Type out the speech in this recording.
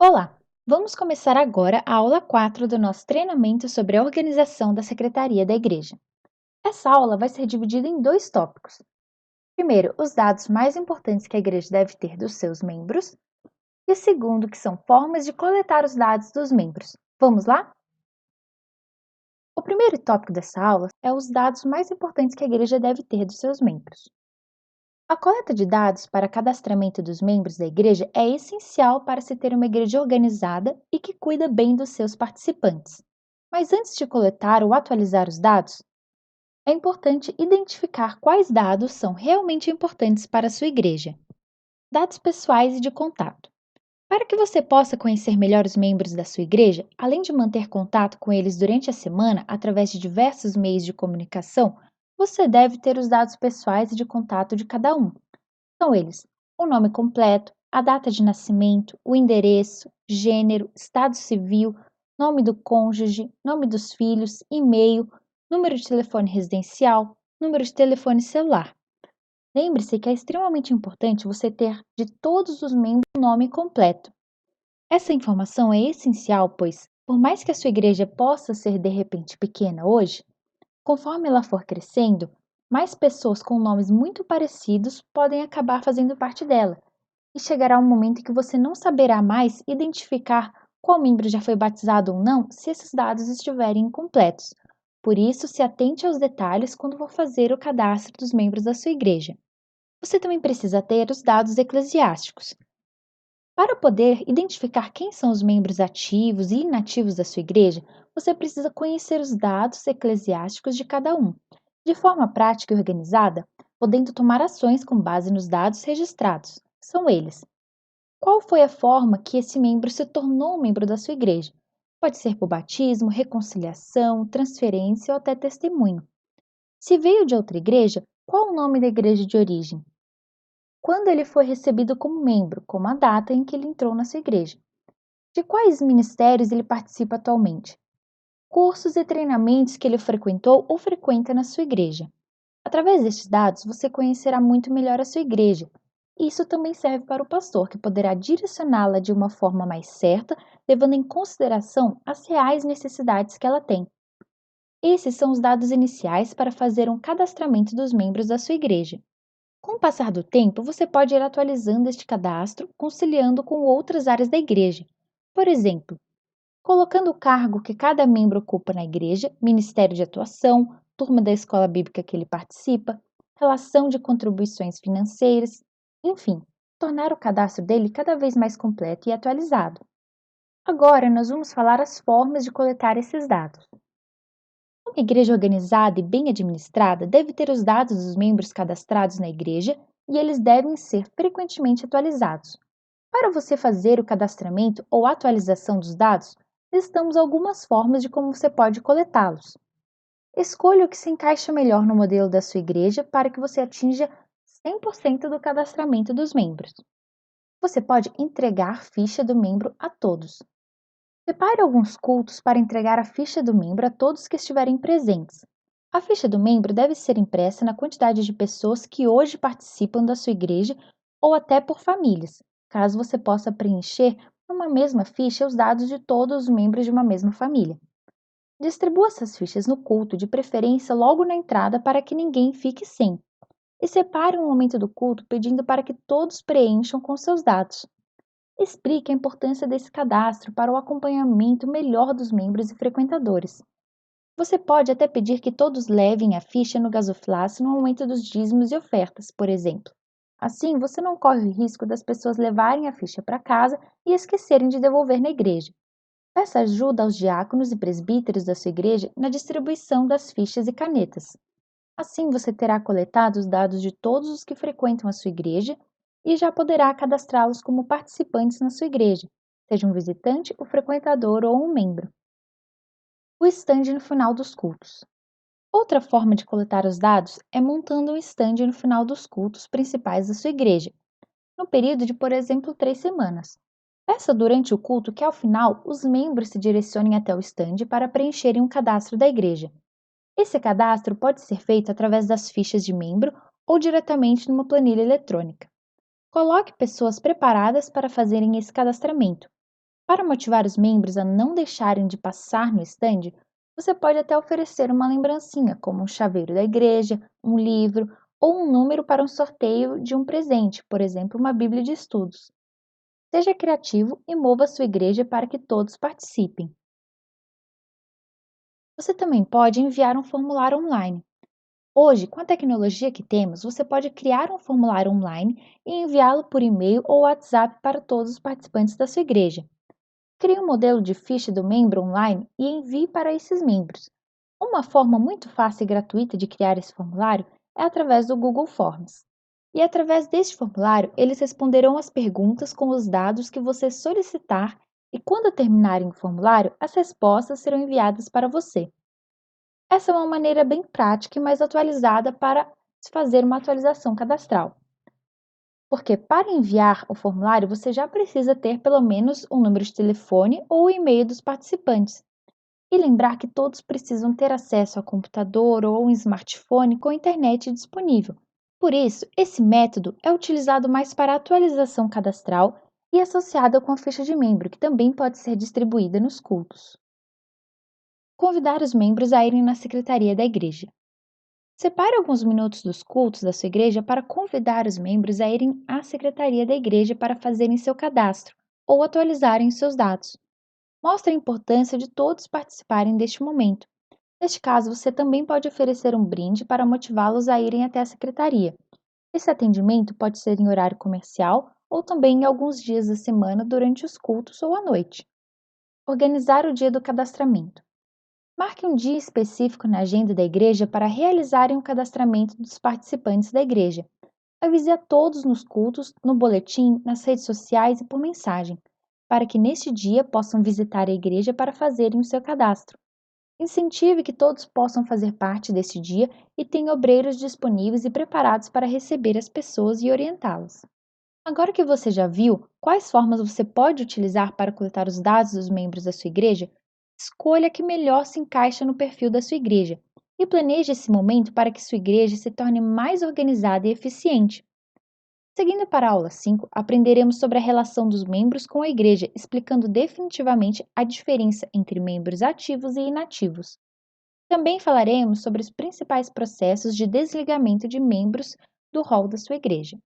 Olá! Vamos começar agora a aula 4 do nosso treinamento sobre a organização da Secretaria da Igreja. Essa aula vai ser dividida em dois tópicos. Primeiro, os dados mais importantes que a igreja deve ter dos seus membros, e segundo, que são formas de coletar os dados dos membros. Vamos lá? O primeiro tópico dessa aula é os dados mais importantes que a igreja deve ter dos seus membros. A coleta de dados para cadastramento dos membros da igreja é essencial para se ter uma igreja organizada e que cuida bem dos seus participantes. Mas antes de coletar ou atualizar os dados, é importante identificar quais dados são realmente importantes para a sua igreja. Dados pessoais e de contato. Para que você possa conhecer melhor os membros da sua igreja, além de manter contato com eles durante a semana através de diversos meios de comunicação, você deve ter os dados pessoais e de contato de cada um. São eles: o nome completo, a data de nascimento, o endereço, gênero, estado civil, nome do cônjuge, nome dos filhos, e-mail, número de telefone residencial, número de telefone celular. Lembre-se que é extremamente importante você ter de todos os membros o nome completo. Essa informação é essencial, pois, por mais que a sua igreja possa ser de repente pequena hoje, conforme ela for crescendo, mais pessoas com nomes muito parecidos podem acabar fazendo parte dela, e chegará um momento em que você não saberá mais identificar qual membro já foi batizado ou não se esses dados estiverem incompletos. Por isso, se atente aos detalhes quando for fazer o cadastro dos membros da sua igreja. Você também precisa ter os dados eclesiásticos. Para poder identificar quem são os membros ativos e inativos da sua igreja, você precisa conhecer os dados eclesiásticos de cada um, de forma prática e organizada, podendo tomar ações com base nos dados registrados. São eles: qual foi a forma que esse membro se tornou um membro da sua igreja? Pode ser por batismo, reconciliação, transferência ou até testemunho. Se veio de outra igreja, qual o nome da igreja de origem? Quando ele foi recebido como membro, como a data em que ele entrou na sua igreja. De quais ministérios ele participa atualmente? Cursos e treinamentos que ele frequentou ou frequenta na sua igreja. Através destes dados, você conhecerá muito melhor a sua igreja. Isso também serve para o pastor, que poderá direcioná-la de uma forma mais certa, levando em consideração as reais necessidades que ela tem. Esses são os dados iniciais para fazer um cadastramento dos membros da sua igreja. Com o passar do tempo, você pode ir atualizando este cadastro, conciliando com outras áreas da igreja. Por exemplo, colocando o cargo que cada membro ocupa na igreja, ministério de atuação, turma da escola bíblica que ele participa, relação de contribuições financeiras, enfim, tornar o cadastro dele cada vez mais completo e atualizado. Agora, nós vamos falar as formas de coletar esses dados. Uma igreja organizada e bem administrada deve ter os dados dos membros cadastrados na igreja e eles devem ser frequentemente atualizados. Para você fazer o cadastramento ou atualização dos dados, listamos algumas formas de como você pode coletá-los. Escolha o que se encaixa melhor no modelo da sua igreja para que você atinja 100% do cadastramento dos membros. Você pode entregar ficha do membro a todos. Separe alguns cultos para entregar a ficha do membro a todos que estiverem presentes. A ficha do membro deve ser impressa na quantidade de pessoas que hoje participam da sua igreja ou até por famílias, caso você possa preencher numa mesma ficha os dados de todos os membros de uma mesma família. Distribua essas fichas no culto, de preferência logo na entrada, para que ninguém fique sem. E separe um momento do culto pedindo para que todos preencham com seus dados. Explique a importância desse cadastro para o acompanhamento melhor dos membros e frequentadores. Você pode até pedir que todos levem a ficha no gasofilácio no momento dos dízimos e ofertas, por exemplo. Assim, você não corre o risco das pessoas levarem a ficha para casa e esquecerem de devolver na igreja. Peça ajuda aos diáconos e presbíteros da sua igreja na distribuição das fichas e canetas. Assim, você terá coletado os dados de todos os que frequentam a sua igreja e já poderá cadastrá-los como participantes na sua igreja, seja um visitante, um frequentador ou um membro. O estande no final dos cultos. Outra forma de coletar os dados é montando um estande no final dos cultos principais da sua igreja, no período de, por exemplo, 3 semanas. Peça durante o culto que, ao final, os membros se direcionem até o estande para preencherem um cadastro da igreja. Esse cadastro pode ser feito através das fichas de membro ou diretamente numa planilha eletrônica. Coloque pessoas preparadas para fazerem esse cadastramento. Para motivar os membros a não deixarem de passar no estande, você pode até oferecer uma lembrancinha, como um chaveiro da igreja, um livro ou um número para um sorteio de um presente, por exemplo, uma Bíblia de estudos. Seja criativo e mova a sua igreja para que todos participem. Você também pode enviar um formulário online. Hoje, com a tecnologia que temos, você pode criar um formulário online e enviá-lo por e-mail ou WhatsApp para todos os participantes da sua igreja. Crie um modelo de ficha do membro online e envie para esses membros. Uma forma muito fácil e gratuita de criar esse formulário é através do Google Forms. E através deste formulário, eles responderão as perguntas com os dados que você solicitar e quando terminarem o formulário, as respostas serão enviadas para você. Essa é uma maneira bem prática e mais atualizada para se fazer uma atualização cadastral. Porque para enviar o formulário você já precisa ter pelo menos um número de telefone ou o e-mail dos participantes. E lembrar que todos precisam ter acesso a computador ou um smartphone com internet disponível. Por isso, esse método é utilizado mais para atualização cadastral e associada com a ficha de membro, que também pode ser distribuída nos cultos. Convidar os membros a irem na secretaria da igreja. Separe alguns minutos dos cultos da sua igreja para convidar os membros a irem à secretaria da igreja para fazerem seu cadastro ou atualizarem seus dados. Mostre a importância de todos participarem deste momento. Neste caso, você também pode oferecer um brinde para motivá-los a irem até a secretaria. Esse atendimento pode ser em horário comercial ou também em alguns dias da semana durante os cultos ou à noite. Organizar o dia do cadastramento. Marque um dia específico na agenda da igreja para realizarem o cadastramento dos participantes da igreja. Avise a todos nos cultos, no boletim, nas redes sociais e por mensagem, para que neste dia possam visitar a igreja para fazerem o seu cadastro. Incentive que todos possam fazer parte deste dia e tenha obreiros disponíveis e preparados para receber as pessoas e orientá-las. Agora que você já viu quais formas você pode utilizar para coletar os dados dos membros da sua igreja, escolha a que melhor se encaixa no perfil da sua igreja e planeje esse momento para que sua igreja se torne mais organizada e eficiente. Seguindo para a aula 5, aprenderemos sobre a relação dos membros com a igreja, explicando definitivamente a diferença entre membros ativos e inativos. Também falaremos sobre os principais processos de desligamento de membros do rol da sua igreja.